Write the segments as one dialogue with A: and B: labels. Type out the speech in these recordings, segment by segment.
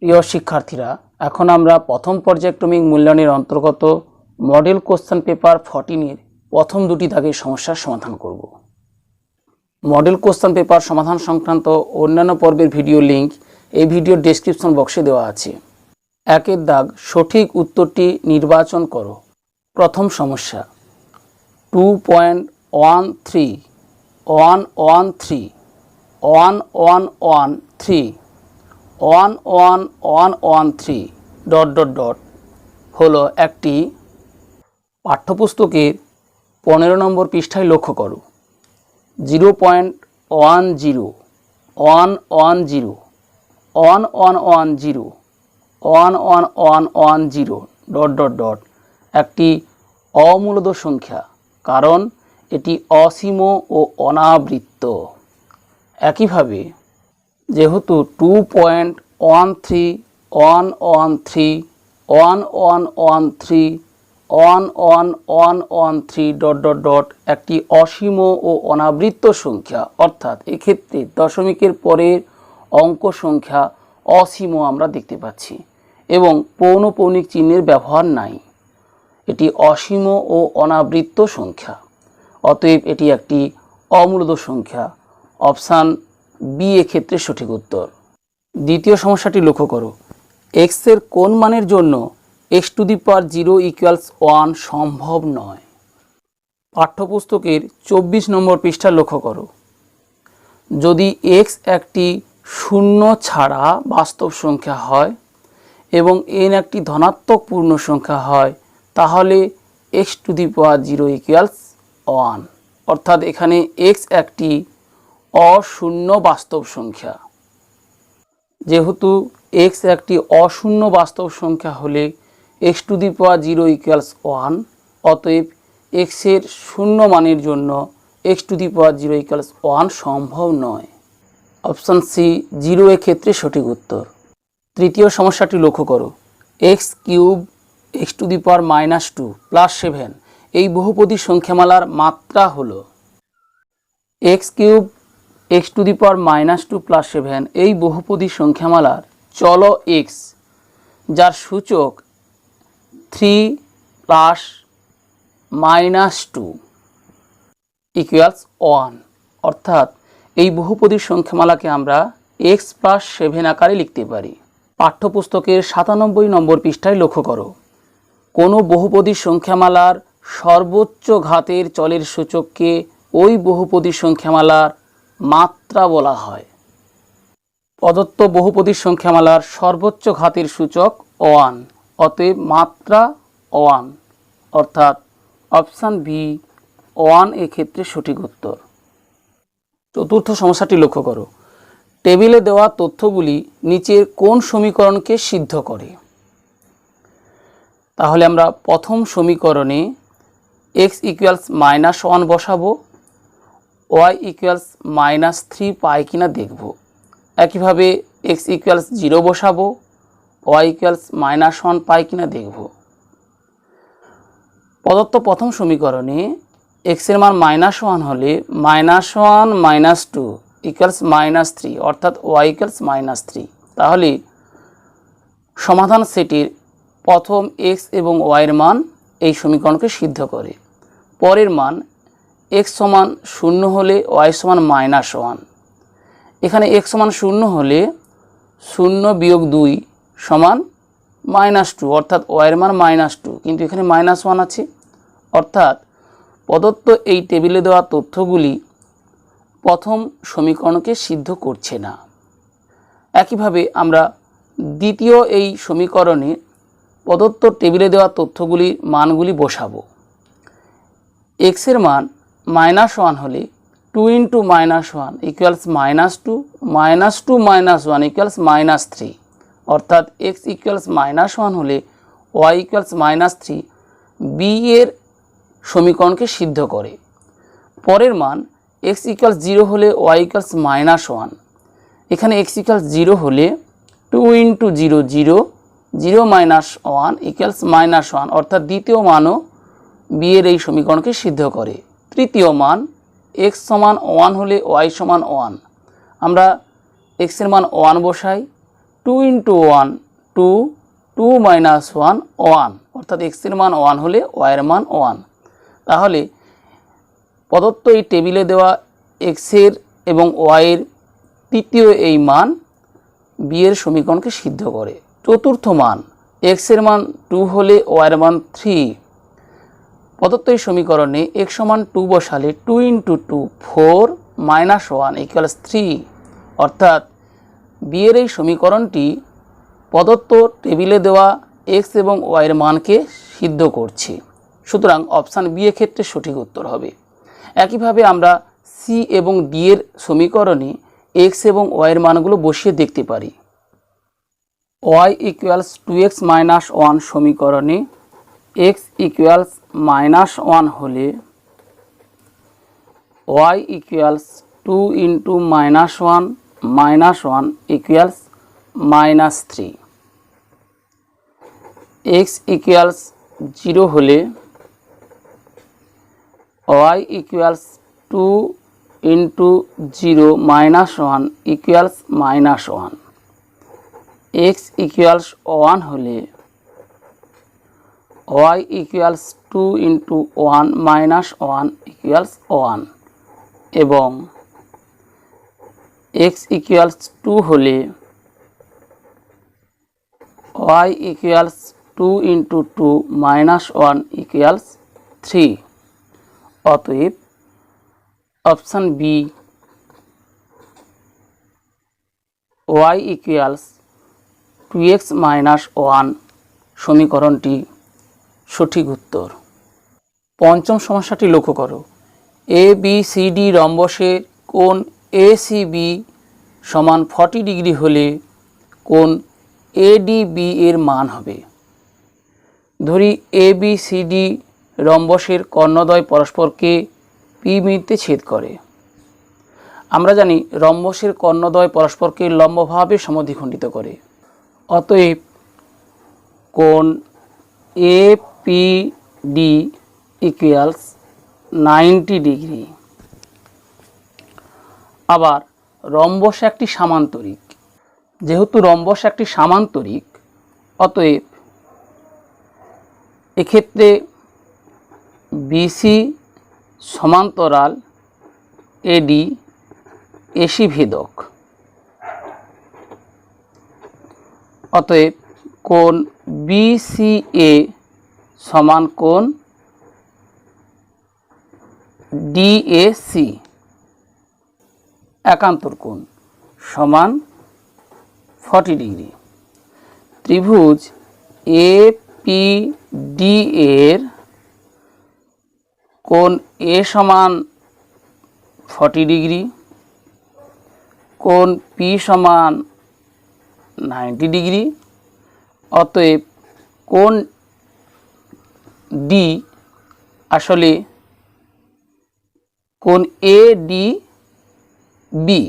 A: প্রিয় শিক্ষার্থীরা, এখন আমরা প্রথম পর্যায়ক্রমিক মূল্যায়নের অন্তর্গত মডেল কোশ্চেন পেপার 14 এর প্রথম দুটি দাগের সমস্যার সমাধান করব। মডেল কোশ্চেন পেপার সমাধান সংক্রান্ত অন্যান্য পর্বের ভিডিও লিংক এই ভিডিওর ডেসক্রিপশন বক্সে দেওয়া আছে। একের দাগ, সঠিক উত্তরটি নির্বাচন করো। প্রথম সমস্যা 2.13 113 1113 11113 ... হলো একটি পাঠ্যপুস্তকের 15 নম্বর পৃষ্ঠায় লক্ষ্য করো। 0.10 110 1110 1110 ... একটি অমূলদ সংখ্যা, কারণ এটি অসীম ও অনাবৃত্ত। একইভাবে যেহেতু 2.13 113 1113 1113 ... একটি অসীম ও অনাবৃত্ত সংখ্যা, অর্থাৎ এক্ষেত্রে দশমিকের পরের অঙ্ক সংখ্যা অসীম আমরা দেখতে পাচ্ছি এবং পৌনঃপুনিক চিহ্নের ব্যবহার নাই। এটি অসীম ও অনাবৃত্ত সংখ্যা, অতএব এটি একটি অমূলদ সংখ্যা। অপশান বি এক্ষেত্রে সঠিক উত্তর। দ্বিতীয় সমস্যাটি লক্ষ্য করো। x এর কোন মানের জন্য x⁴ 1 সম্ভব নয়? পাঠ্যপুস্তকের 24 নম্বর পৃষ্ঠা লক্ষ্য করো। যদি x একটি শূন্য ছাড়া বাস্তব সংখ্যা হয় এবং n একটি ধনাত্মক পূর্ণ সংখ্যা হয়, তাহলে x⁴ 1, অর্থাৎ এখানে x একটি অশূন্য বাস্তব সংখ্যা। যেহেতু x একটি অশূন্য বাস্তব সংখ্যা হলে x⁴ 1, অতএব x এর শূন্য মানের জন্য x⁴ 1 সম্ভব নয়। অপশান সি 0 এক্ষেত্রে সঠিক উত্তর। তৃতীয় সমস্যাটি লক্ষ্য করো। x³ x⁻² + 7 এই বহুপদী সংখ্যামালার মাত্রা হলো। x³ x⁻² + 7 এই বহুপদী সংখ্যামালার চল x, যার সূচক 3 + -2 = 1, অর্থাৎ এই বহুপদী সংখ্যামালাকে আমরা x + 7 আকারে লিখতে পারি। পাঠ্যপুস্তকের 97 নম্বর পৃষ্ঠায় লক্ষ্য করো। কোনো বহুপদী সংখ্যামালার সর্বোচ্চ ঘাতের চলের সূচককে ওই বহুপদী সংখ্যামালার মাত্রা বলা হয়। প্রদত্ত বহুপদী সংখ্যামালার সর্বোচ্চ ঘাতের সূচক 1, অতএব মাত্রা 1, অর্থাৎ অপশান বি 1 এক্ষেত্রে সঠিক উত্তর। চতুর্থ সমস্যাটি লক্ষ্য করো। টেবিলে দেওয়া তথ্যগুলি নিচের কোন সমীকরণকে সিদ্ধ করে? তাহলে আমরা প্রথম সমীকরণে x = -1 বসাবো, y = -3 পাই কিনা দেখব। একইভাবে x = 0 বসাবো, y = -1 পাই কিনা দেখব। প্রদত্ত প্রথম সমীকরণে x এর মান -1 হলে -1 - 2 = -3, অর্থাৎ y = -3। তাহলে সমাধান সেটের প্রথম x এবং y এর মান এই সমীকরণকে সিদ্ধ করে। পরের মান x = 0 হলে y = -1। এখানে x = 0 হলে 0 - 2 = -2, অর্থাৎ y এর মান -2, কিন্তু এখানে -1 আছে, অর্থাৎ প্রদত্ত এই টেবিলে দেওয়া তথ্যগুলি প্রথম সমীকরণকে সিদ্ধ করছে না। একইভাবে আমরা দ্বিতীয় এই সমীকরণে প্রদত্ত টেবিলে দেওয়া তথ্যগুলির মানগুলি বসাবো। x এর মান -1 হলে 2 × -1 = -2, -2 - 1 = -3, অর্থাৎ x = -1 হলে y = -3 b এর সমীকরণকে সিদ্ধ করে। পরের মান x = 0 হলে y = -1। এখানে x = 0 হলে 2 × 0 0 0 - 1 = -1, অর্থাৎ দ্বিতীয় মানও b এর এই সমীকরণকে সিদ্ধ করে। তৃতীয় মান x = 1 হলে y = 1। আমরা x এর মান 1 বসাই, 2 ইন্টু 1 2 2 মাইনাস 1 1 অর্থাৎ এক্সের মান 1 হলে ওয়াইয়ের মান 1। তাহলে প্রদত্ত এই টেবিলে দেওয়া এক্সের এবং ওয়াইয়ের তৃতীয় এই মান বি এর সমীকরণকে সিদ্ধ করে। চতুর্থ মান এক্সের মান 2 হলে ওয়াইয়ের মান 3। প্রদত্ত এই সমীকরণে x সমান 2 বসালে 2 ইন্টু 2 4 মাইনাস 1 ইকুয়ালস 3 অর্থাৎ বি এর এই সমীকরণটি প্রদত্ত টেবিলে দেওয়া x এবং y এর মানকে সিদ্ধ করছে। সুতরাং অপশান বি এর ক্ষেত্রে সঠিক উত্তর হবে। একইভাবে আমরা সি এবং ডি এর সমীকরণে x এবং y এর মানগুলো বসিয়ে দেখতে পারি। y ইকুয়ালস 2x মাইনাস 1 সমীকরণে x ইকুয়ালস মাইনাস 1 হলে y equals 2 into minus 1 equals minus 3। x equals 0 হলে y equals 2 into 0 minus 1 equals minus 1। x equals 1 হলে y equals 2 into 1 minus 1 equals 1 এবং x ইকুয়ালস 2 হলে y equals 2 into 2 minus 1 equals 3। অতএব option B y equals 2x minus 1 সমীকরণটি সঠিক উত্তর। পঞ্চম সমস্যাটি লক্ষ্য করো। এ বি সি ডি রম্বসের কোণ এ সি বি সমান 40 ডিগ্রি হলে কোণ এ ডি বি এর মান হবে। ধরি এ বি সি ডি রম্বসের কর্ণদ্বয় পরস্পরকে পি বিন্দুতে ছেদ করে। আমরা জানি রম্বসের কর্ণদ্বয় পরস্পরকে লম্বভাবে সমদ্বিখণ্ডিত করে। অতএব কোণ A P D equals 90 degree. আবার রম্বস একটি সামান্তরিক, যেহেতু রম্বস একটি সামান্তরিক অতএব এক্ষেত্রে বিসি সমান্তরাল এডি এসি ভেদক। অতএব কোণ বিসিএ সমান কোণ ডিএসি একান্তর কোণ সমান 40 ডিগ্রি। ত্রিভুজ এ পি ডি এর কোণ এ সমান 40 ডিগ্রি, কোণ পি সমান 90 ডিগ্রি। অতএব কোণ ডি আসলে কোণ এ ডি বি,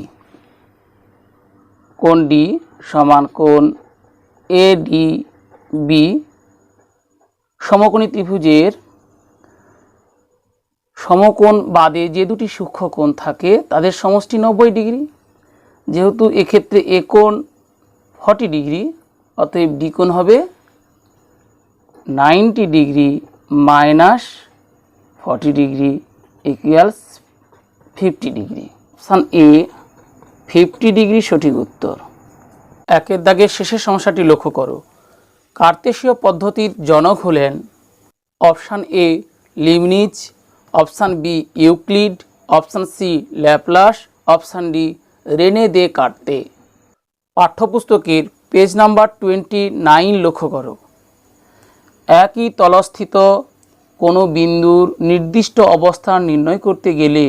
A: কোণ ডি সমান কোণ এ ডি বি। সমকোণী ত্রিভুজের সমকোণ বাদে যে দুটি সূক্ষ্ম কোণ থাকে তাদের সমষ্টি 90 ডিগ্রি। যেহেতু এক্ষেত্রে এ কোণ 40 ডিগ্রি অতএব ডি কোণ হবে 90 degree minus 40 degree equals 50 degree. Option A 50 degree সঠিক উত্তর। একের দাগের শেষের সমস্যাটি লক্ষ্য করো। কার্তেশীয় পদ্ধতির জনক হলেন option A Leibniz, option B Euclid, option C Laplace, option D Rene Descartes. পাঠ্যপুস্তকের পেজ নাম্বার 29 লক্ষ্য করো। একই তলস্থিত কোনো বিন্দুর নির্দিষ্ট অবস্থান নির্ণয় করতে গেলে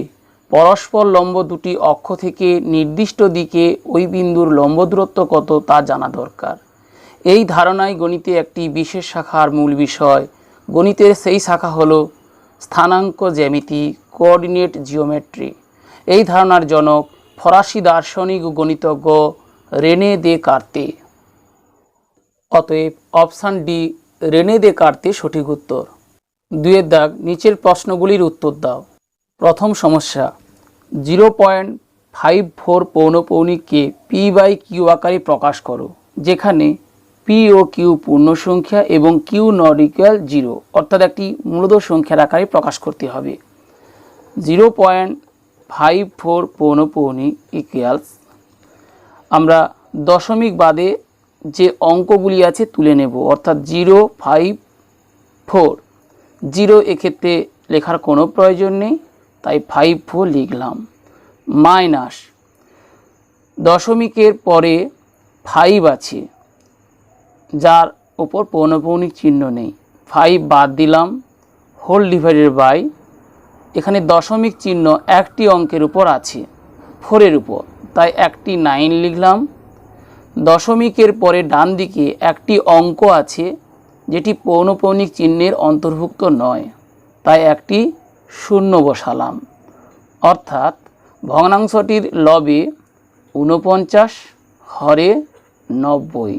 A: পরস্পর লম্ব দুটি অক্ষ থেকে নির্দিষ্ট দিকে ওই বিন্দুর লম্ব দূরত্ব কত তা জানা দরকার। এই ধারণাই গণিতে একটি বিশেষ শাখার মূল বিষয়। গণিতের সেই শাখা হলো স্থানাঙ্ক জ্যামিতি, কোঅর্ডিনেট জিওমেট্রি। এই ধারণার জনক ফরাসি দার্শনিক ও গণিতজ্ঞ রেনে দে কার্তে। অতএব অপশান ডি রেনে দে কার্তে সঠিক উত্তর। 2 দাগ নিচের প্রশ্নগুলির উত্তর দাও। প্রথম সমস্যা 0.54 পৌনঃপৌনিককে পি বাই কিউ আকারে প্রকাশ করো। যেখানে পি ও কিউ পূর্ণ সংখ্যা এবং কিউ নট ইকুয়াল 0, অর্থাৎ একটি মূলদ সংখ্যার আকারে প্রকাশ করতে হবে। 0.54 পৌনঃপৌনিক ইকুয়ালস, আমরা দশমিক বাদে যে অঙ্কগুলি আছে তুলে নেব, অর্থাৎ 0.54, 0 এক্ষেত্রে লেখার কোনো প্রয়োজন নেই, তাই 54 লিখলাম, মাইনাস দশমিকের পরে 5 আছে যার ওপর পৌনঃপৌনিক চিহ্ন নেই, 5 বাদ দিলাম, হোল ডিভাইডেড বাই, এখানে দশমিক চিহ্ন একটি অঙ্কের উপর আছে 4-এর উপর, তাই একটি 9 লিখলাম। দশমিকের পরে ডান দিকে একটি অঙ্ক আছে যেটি পৌনঃপৌনিক চিহ্নের অন্তর্ভুক্ত নয়, তাই একটি 0 বসালাম, অর্থাৎ ভগ্নাংশটির লবে 49 হরে 90,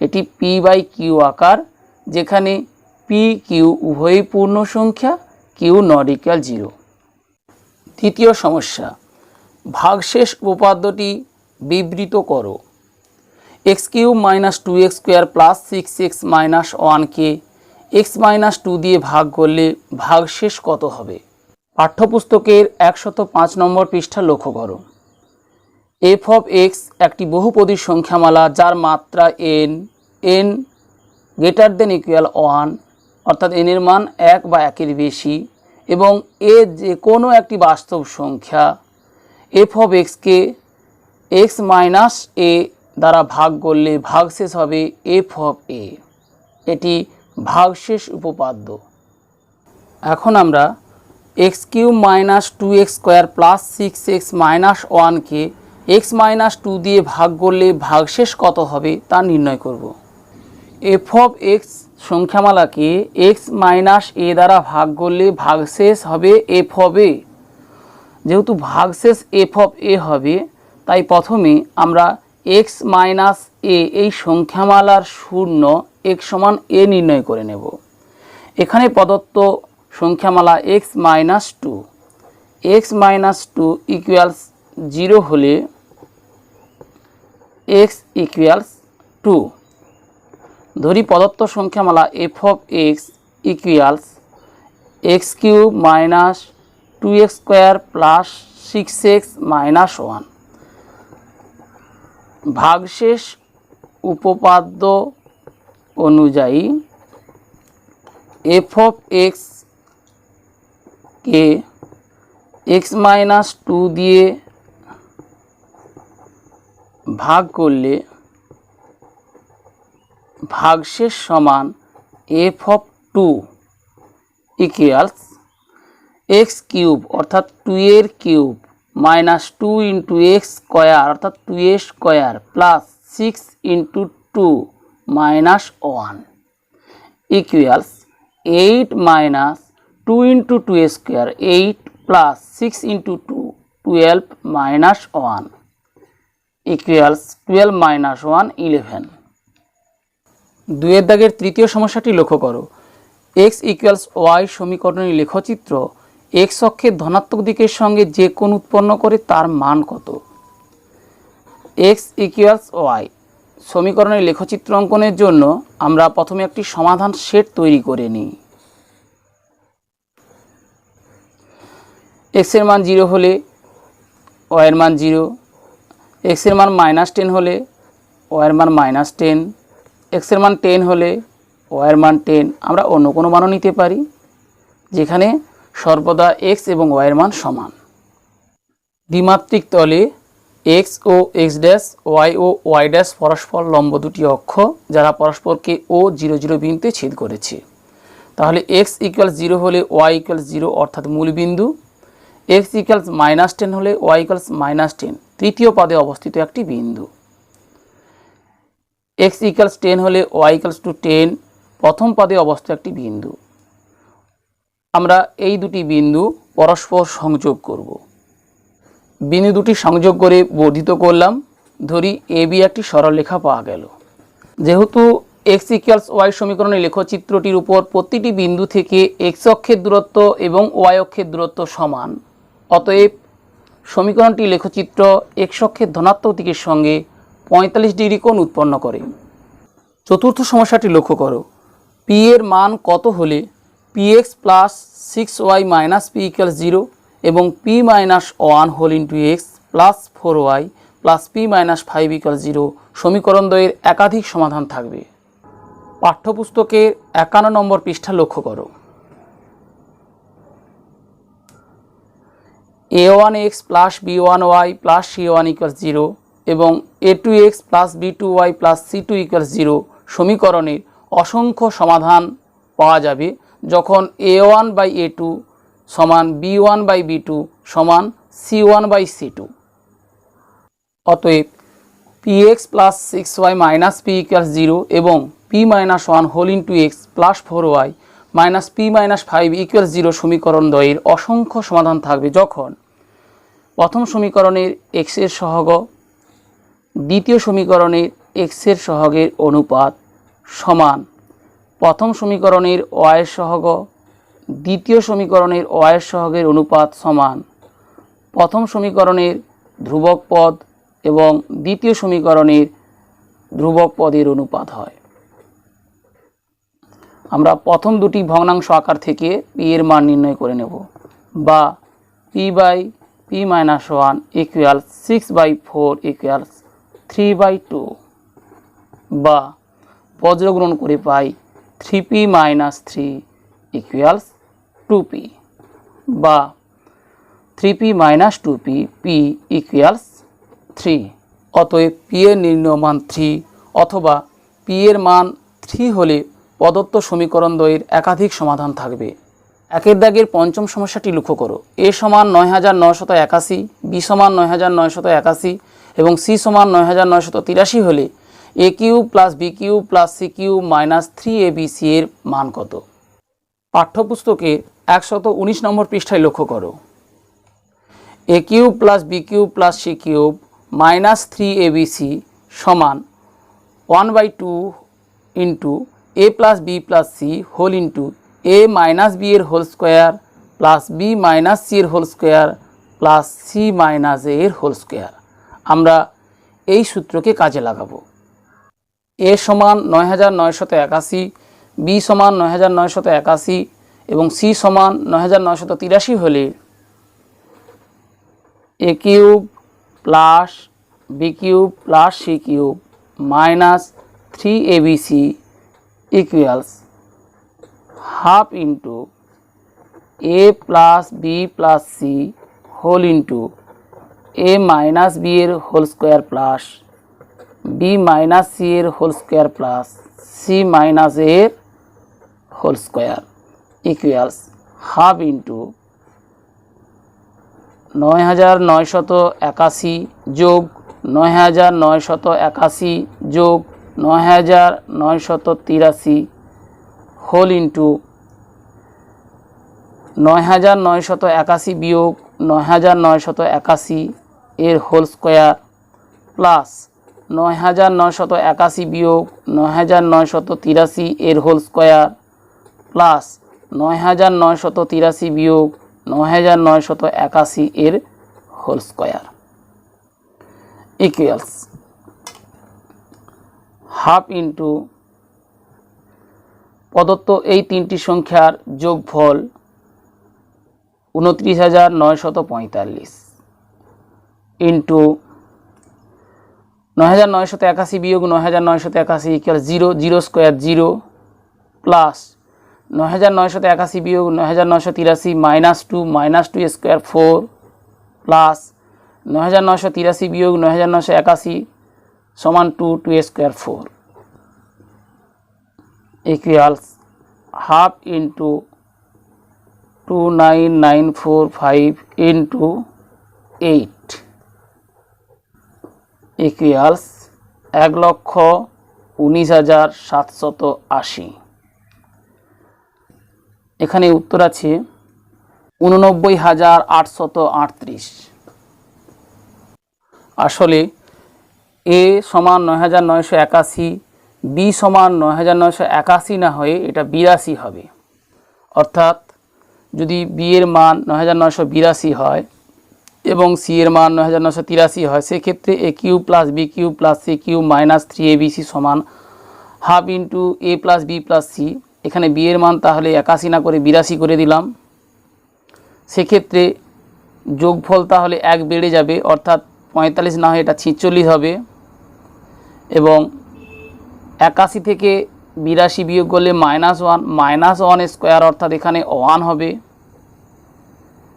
A: এটি পি বাই কিউ আকার, যেখানে পি কিউ উভয়ই পূর্ণ সংখ্যা, কিউ নট ইকুয়াল 0। তৃতীয় সমস্যা, ভাগশেষ উপপাদ্যটি বিবৃত করো। X cube minus 2x square plus 6x minus 1কে x মাইনাস 2 দিয়ে ভাগ করলে ভাগশেষ কত হবে? পাঠ্যপুস্তকের 105 নম্বর পৃষ্ঠা লক্ষ্য করো। এফ অফ এক্স একটি বহুপদী সংখ্যামালা যার মাত্রা n গ্রেটার দেন ইকুয়াল 1, অর্থাৎ n এর মান 1 বা 1-এর বেশি, এবং এ যে কোনো একটি বাস্তব সংখ্যা এফ অফ এক্সকে x মাইনাস a দ্বারা ভাগ করলে ভাগশেষ হবে এফ অফ এ। এটি ভাগশেষ উপপাদ্য। এখন আমরা x cube minus 2x square plus 6x minus 1কে x মাইনাস 2 দিয়ে ভাগ করলে ভাগশেষ কত হবে তা নির্ণয় করব। এফ অফ এক্স সংখ্যামালাকে x মাইনাস a দ্বারা ভাগ করলে ভাগশেষ হবে এফ অফ এ। যেহেতু ভাগশেষ এফ অফ এ হবে, তাই প্রথমে আমরা x মাইনাস a এই সংখ্যামালার শূন্য x সমান a নির্ণয় করে নেব। এখানে প্রদত্ত সংখ্যামালা x minus 2, x minus 2 equals 0 হলে x ইকুয়ালস 2। ধরি প্রদত্ত সংখ্যামালা f of x equals x cube minus 2x square plus 6x minus 1। ভাগশেষ উপপাদ্য অনুযায়ী এফ অফ এক্স কে x মাইনাস 2 দিয়ে ভাগ করলে ভাগশেষ সমান f of 2 equals x cube, অর্থাৎ 2 এর cube, minus 2 into x square, অর্থাৎ 2a square, plus 6 into 2 minus 1 equals 8 minus 2 into 2a square, 8 plus 6 into 2 12 minus 1 equals 12 minus 1 11। 2-এর দাগের তৃতীয় সমস্যাটি লক্ষ্য করো। x ইকুয়ালস ওয়াই সমীকরণের লেখচিত্র x অক্ষের ধনাত্মক দিকের সঙ্গে যে কোণ উৎপন্ন করে তার মান কত? x ইকুয়ালস ওয়াই সমীকরণের লেখচিত্র অঙ্কনের জন্য আমরা প্রথমে একটি সমাধান সেট তৈরি করে নিই। x এর মান 0 হলে y এর মান 0, x এর মান -10 হলে y এর মান -10, x এর মান 10 হলে y এর মান 10। আমরা অন্য কোনো মানও নিতে পারি, যেখানে সর্বদা x এবং y এর মান সমান। দ্বিমাত্রিক তলে x ও x ড্যাশ, y ও y ড্যাশ পরস্পর লম্ব দুটি অক্ষ যারা পরস্পরকে ও 0 0 বিন্দুতে ছেদ করেছে। তাহলে x ইকুয়ালস 0 হলে y ইকুয়ালস 0, অর্থাৎ মূল বিন্দু। x ইকুয়ালস -10 হলে y ইকুয়ালস -10, তৃতীয় পদে অবস্থিত একটি বিন্দু। x ইকুয়ালস 10 হলে y ইকুয়ালস টু 10, প্রথম পদে অবস্থিত একটি বিন্দু। আমরা এই দুটি বিন্দু পরস্পর সংযোগ করব। বিন্দু দুটি সংযোগ করে বর্ধিত করলাম। ধরি AB একটি সরলরেখা পাওয়া গেল। যেহেতু x ইকুয়ালস ওয়াই সমীকরণের লেখচিত্রটির উপর প্রতিটি বিন্দু থেকে x অক্ষের দূরত্ব এবং y অক্ষের দূরত্ব সমান, অতএব সমীকরণটি লেখচিত্র x অক্ষের ধনাত্মক দিকের সঙ্গে 45 ডিগ্রি কোণ উৎপন্ন করে। চতুর্থ সমস্যাটি লক্ষ্য করো, পি এর মান কত হলে px plus 6y minus P equal 0 এবং p minus 1 whole into x plus 4y plus p minus 5 equal 0 সমীকরণ দ্বয়ের একাধিক সমাধান থাকবে। পাঠ্যপুস্তকের 51 নম্বর পৃষ্ঠা লক্ষ্য করো। a1x plus b1y plus c1 equal 0 এবং a2x plus b2y plus c2 equal 0 সমীকরণের অসংখ্য সমাধান পাওয়া যাবে যখন a1 বাই a2 সমান b1 বাই b2 সমান c1 বাই c2। অতএব px plus 6y minus p equal 0 এবং p minus 1 whole into x plus 4y minus p minus 5 equal 0 সমীকরণ দ্বয়ের অসংখ্য সমাধান থাকবে যখন প্রথম সমীকরণের x এর সহগ দ্বিতীয় সমীকরণের x এর সহগের অনুপাত সমান প্রথম সমীকরণের y এর সহগ দ্বিতীয় সমীকরণের y এর সহগের অনুপাত সমান প্রথম সমীকরণের ধ্রুবক পদ এবং দ্বিতীয় সমীকরণের ধ্রুবক পদের অনুপাত হয়। আমরা প্রথম দুটি ভগ্নাংশ আকার থেকে p এর মান নির্ণয় করে নেব, বা p by p minus 1 equal 6/4 equal 3/2, বা বজ্রগ্রহণ করে পাই 3p মাইনাস 3 ইকুয়ালস 2p, বা 3p minus 2p p equals 3। অতএব p এর নির্ণয় মান 3 অথবা p এর মান 3 হলে প্রদত্ত সমীকরণ দ্বয়ের একাধিক সমাধান থাকবে। একের দাগের পঞ্চম সমস্যাটি লক্ষ্য করো, a সমান 9981, b সমান 9981 এবং c সমান 9983 হলে a cube plus b cube plus c cube minus 3abc এর মান কত? পাঠ্যপুস্তকে 119 নম্বর পৃষ্ঠায় লক্ষ্য করো, a cube plus b cube plus c cube minus 3abc সমান 1/2 into a plus b plus c whole into a minus b এর whole square plus b minus c এর whole square plus c minus a এর whole square. আমরা এই সূত্রকে কাজে লাগাবো। a সমান 9981, b সমান 9981 এবং c সমান 9983 হলে a cube plus b cube plus c cube minus 3abc equals half into a plus b plus c whole into a minus b এর whole square plus b minus c এর whole square plus c minus a এর whole square equals half into 9981 যোগ 9981 যোগ 9983 whole into 9981 বিয়োগ 9981 এর whole square plus 9981 বিয়োগ 9983 এর whole square plus 9983 বিয়োগ 9981 এর whole square equals half into প্রদত্ত এই তিনটি সংখ্যার যোগফল 29,945 ইন্টু 9981 বিয়োগ 9981 ইকুয়াল 0, 0 স্কোয়ার 0 প্লাস 9981 বিয়োগ 9983 মাইনাস 2 স্কোয়ার 4 প্লাস 9983 বিয়োগ 9981 সমান 2 square 4 equals half into 29945 into 8 equals 1,19,780। এখানে উত্তর আছে 89,838। আসলে a সমান 9981, b সমান 9981 না হয়ে এটা 82 হবে। অর্থাৎ যদি b এর মান 9982 হয় এবং সি এর মান 9983 হয়, সেক্ষেত্রে a cube plus b cube plus c cube minus 3abc সমান half into a plus b plus c. এখানে বি এর মান তাহলে 81 না করে 82 করে দিলাম। সেক্ষেত্রে যোগফল তাহলে 1 বেড়ে যাবে, অর্থাৎ 45 না হয় এটা 46 হবে। এবং 81 থেকে 82 বিয়োগ করলে -1 স্কোয়ার অর্থাৎ এখানে 1 হবে।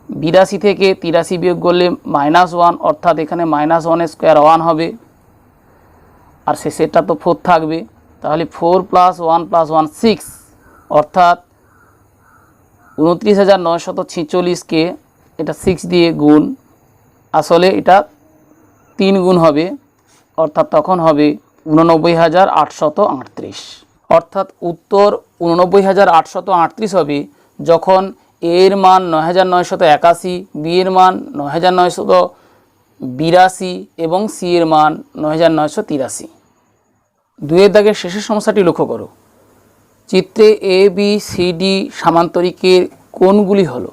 A: 82 থেকে 83 বিয়োগ করলে -1 অর্থাৎ এখানে -1 স্কোয়ার 1 হবে। আর শেষেরটা তো 4 থাকবে, তাহলে 4 + 1 + 1 6 অর্থাৎ 29,946কে এটা 6 দিয়ে গুণ, আসলে এটা 3 গুণ হবে, অর্থাৎ তখন হবে 89,838। অর্থাৎ উত্তর 89,838 হবে যখন এ এর মান 9,981, বি এর মান 9,982 এবং সি এর মান 9,983। 2 এর দাগের শেষের সমস্যাটি লক্ষ্য করো। চিত্রে এ বি সি ডি সামান্তরিকের কোণগুলি হলো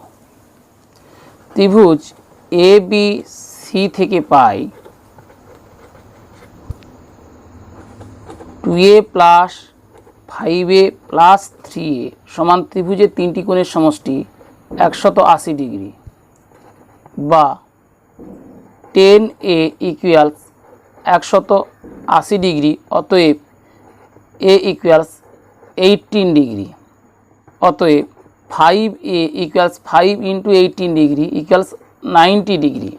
A: ত্রিভুজ এ বি সি থেকে পাই 2a + 5a + 3a সমান ত্রিভুজের 3টি কোণের সমষ্টি 180 ডিগ্রি, বা 10a = 180 ডিগ্রি, অতএব a = 18 ডিগ্রি, অতএব 5a = 5 × 18 ডিগ্রি = 90 ডিগ্রি।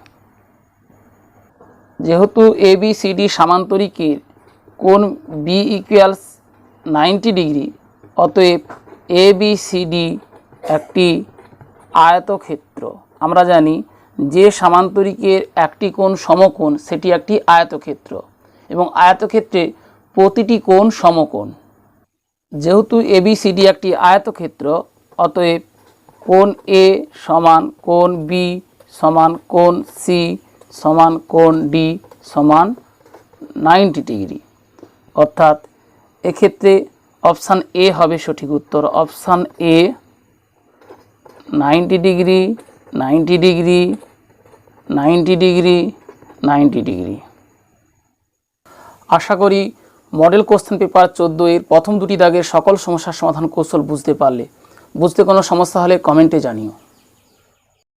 A: যেহেতু এ বি সি ডি সামান্তরিকের কোণ বি = 90 ডিগ্রি, অতএব এ বি সি ডি একটি আয়তক্ষেত্র। আমরা জানি যে সামান্তরিকের একটি কোণ সমকোণ সেটি একটি আয়তক্ষেত্র, এবং আয়তক্ষেত্রে প্রতিটি কোণ সমকোণ। যেহেতু এ বি সি ডি একটি আয়তক্ষেত্র, অতএব কোণ এ সমান কোণ বি সমান কোণ সি সমান কোণ ডি সমান 90 ডিগ্রি, অর্থাৎ এক্ষেত্রে অপশান এ হবে সঠিক উত্তর। Option A 90 degree 90 degree 90 degree 90 degree. আশা করি মডেল কোশ্চেন পেপার 14 এর প্রথম দুটি দাগের সকল সমস্যার সমাধান কৌশল বুঝতে পারলে। বুঝতে কোনো সমস্যা হলে কমেন্টে জানিও।